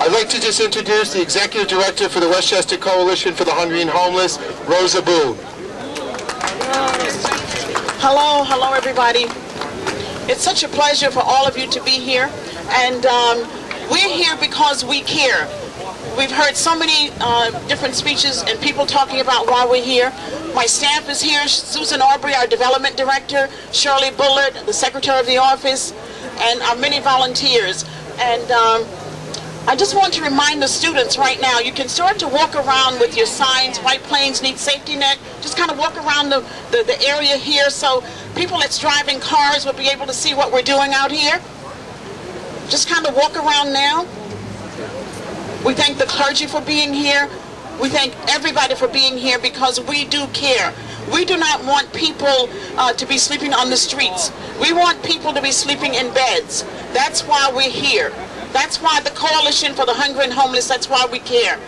I'd like to just introduce the Executive Director for the Westchester Coalition for the Hungry and Homeless, Rosa Boone. Hello everybody. It's such a pleasure for all of you to be here, and we're here because we care. We've heard so many different speeches and people talking about why we're here. My staff is here, Susan Aubrey, our Development Director, Shirley Bullard, the Secretary of the Office, and our many volunteers. And I just want to remind the students right now, you can start to walk around with your signs, White Plains needs safety net. Just kind of walk around the area here so people that's driving cars will be able to see what we're doing out here. Just kind of walk around now. We thank the clergy for being here. We thank everybody for being here because we do care. We do not want people to be sleeping on the streets. We want people to be sleeping in beds. That's why we're here. That's why the Coalition for the Hungry and Homeless, that's why we care.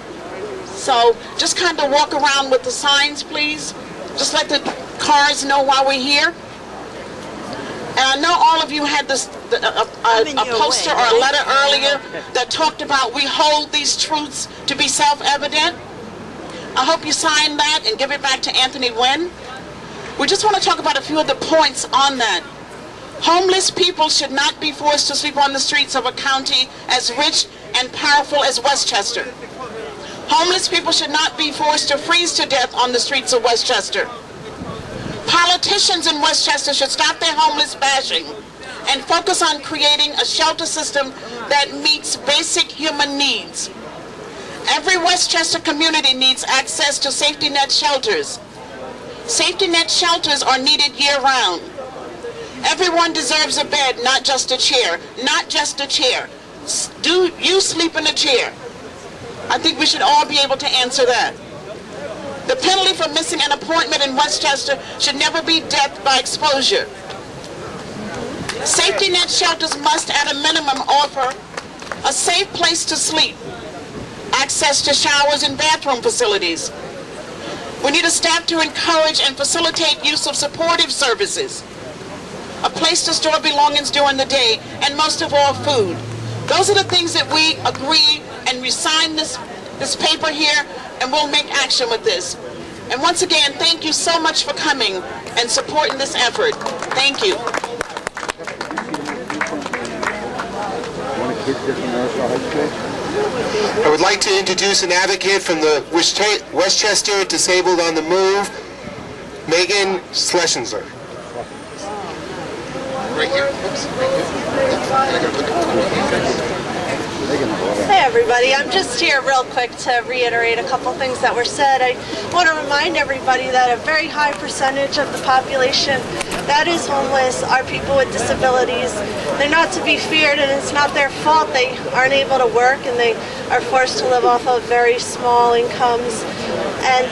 So just kind of walk around with the signs, please. Just let the cars know why we're here. And I know all of you had this a poster or a letter earlier that talked about we hold these truths to be self-evident. I hope you sign that and give it back to Anthony Wynn. We just want to talk about a few of the points on that. Homeless people should not be forced to sleep on the streets of a county as rich and powerful as Westchester. Homeless people should not be forced to freeze to death on the streets of Westchester. Politicians in Westchester should stop their homeless bashing and focus on creating a shelter system that meets basic human needs. Every Westchester community needs access to safety net shelters. Safety net shelters are needed year-round. Everyone deserves a bed, not just a chair. Not just a chair. Do you sleep in a chair? I think we should all be able to answer that. The penalty for missing an appointment in Westchester should never be death by exposure. Safety net shelters must, at a minimum, offer a safe place to sleep, access to showers and bathroom facilities. We need a staff to encourage and facilitate use of supportive services, a place to store belongings during the day, and most of all, food. Those are the things that we agree, and we sign this paper here, and we'll make action with this. And once again, thank you so much for coming and supporting this effort. Thank you. I would like to introduce an advocate from the Westchester Disabled on the Move, Megan Schlesinger. Right here. Hey everybody, I'm just here real quick to reiterate a couple things that were said. I want to remind everybody that a very high percentage of the population that is homeless are people with disabilities. They're not to be feared, and it's not their fault. They aren't able to work and they are forced to live off of very small incomes. And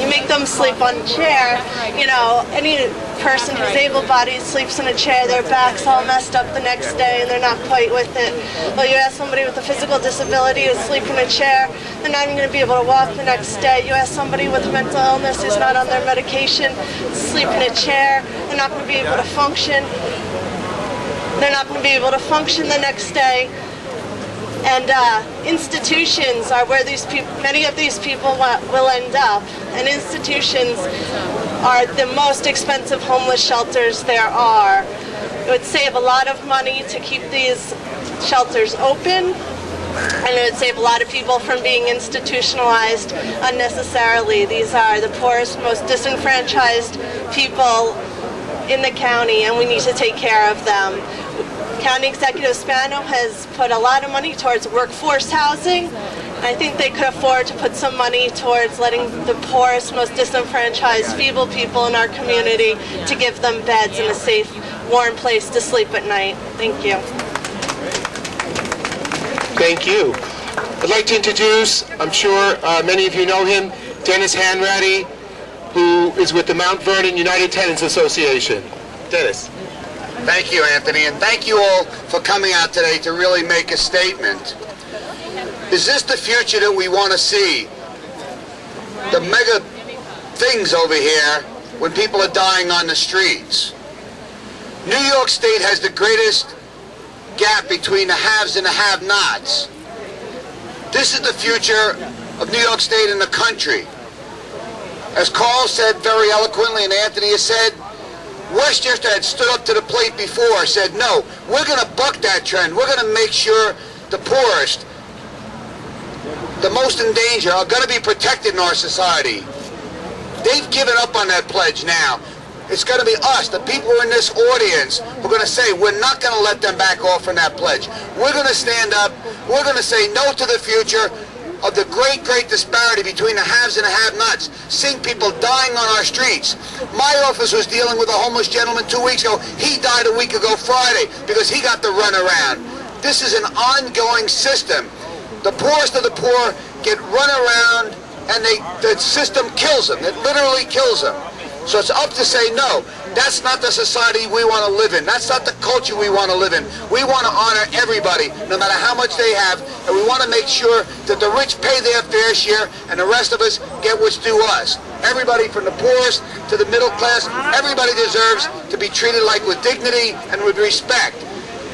you make them sleep on a chair. You know, any person who's able-bodied sleeps in a chair, their back's all messed up the next day and they're not quite with it. But you ask somebody with a physical disability to sleep in a chair, they're not even going to be able to walk the next day. You ask somebody with mental illness who's not on their medication to sleep in a chair, they're not going to be able to function. They're not going to be able to function the next day. And institutions are where these people, many of these people will end up. And institutions are the most expensive homeless shelters there are. It would save a lot of money to keep these shelters open, and it would save a lot of people from being institutionalized unnecessarily. These are the poorest, most disenfranchised people in the county, and we need to take care of them. County Executive Spano has put a lot of money towards workforce housing. I think they could afford to put some money towards letting the poorest, most disenfranchised, feeble people in our community to give them beds and a safe, warm place to sleep at night. Thank you. Thank you. I'd like to introduce, I'm sure many of you know him, Dennis Hanratty, who is with the Mount Vernon United Tenants Association. Dennis. Thank you, Anthony, and thank you all for coming out today to really make a statement. Is this the future that we want to see? The mega things over here when people are dying on the streets. New York State has the greatest gap between the haves and the have-nots. This is the future of New York State and the country. As Carl said very eloquently, and Anthony has said, Westchester had stood up to the plate before, said, no, we're going to buck that trend. We're going to make sure the poorest, the most in danger, are going to be protected in our society. They've given up on that pledge now. It's going to be us, the people who are in this audience, who are going to say, we're not going to let them back off from that pledge. We're going to stand up. We're going to say no to the future of the great, great disparity between the haves and the have-nots, seeing people dying on our streets. My office was dealing with a homeless gentleman 2 weeks ago. He died a week ago Friday because he got the runaround. This is an ongoing system. The poorest of the poor get run around, and the system kills them. It literally kills them. So it's up to say no. That's not the society we want to live in. That's not the culture we want to live in. We want to honor everybody, no matter how much they have, and we want to make sure that the rich pay their fair share and the rest of us get what's due us. Everybody from the poorest to the middle class, everybody deserves to be treated like with dignity and with respect.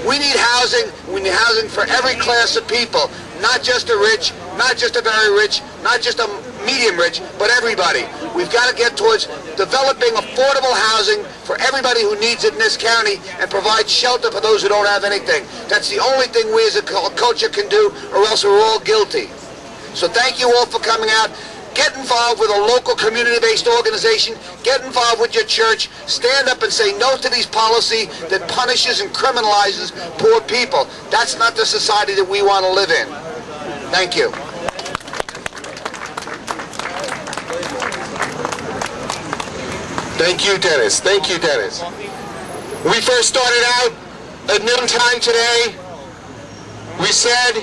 We need housing. We need housing for every class of people, not just the rich, not just the very rich, not just the medium rich, but everybody. We've got to get towards developing affordable housing for everybody who needs it in this county and provide shelter for those who don't have anything. That's the only thing we as a culture can do, or else we're all guilty. So thank you all for coming out. Get involved with a local community-based organization. Get involved with your church. Stand up and say no to these policy that punishes and criminalizes poor people. That's not the society that we want to live in. Thank you. Thank you, Dennis. Thank you, Dennis. We first started out at noontime today. We said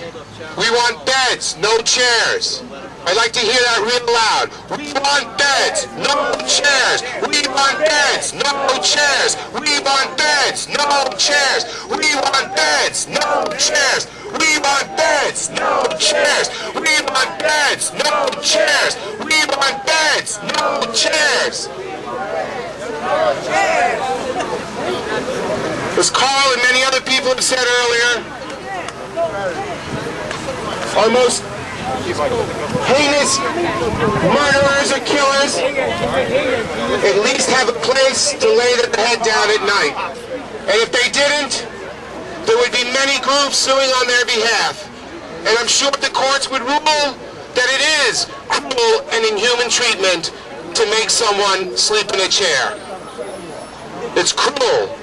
we want beds, no chairs. I'd like to hear that real loud. We want beds, no chairs. We want beds, no chairs. We want beds, no chairs. We want beds, no chairs. We want beds, no chairs. We want beds, no chairs. We want beds, no chairs. As Carl and many other people have said earlier, our most heinous murderers or killers at least have a place to lay their head down at night. And if they didn't, there would be many groups suing on their behalf. And I'm sure the courts would rule that it is cruel and inhuman treatment to make someone sleep in a chair. It's cruel.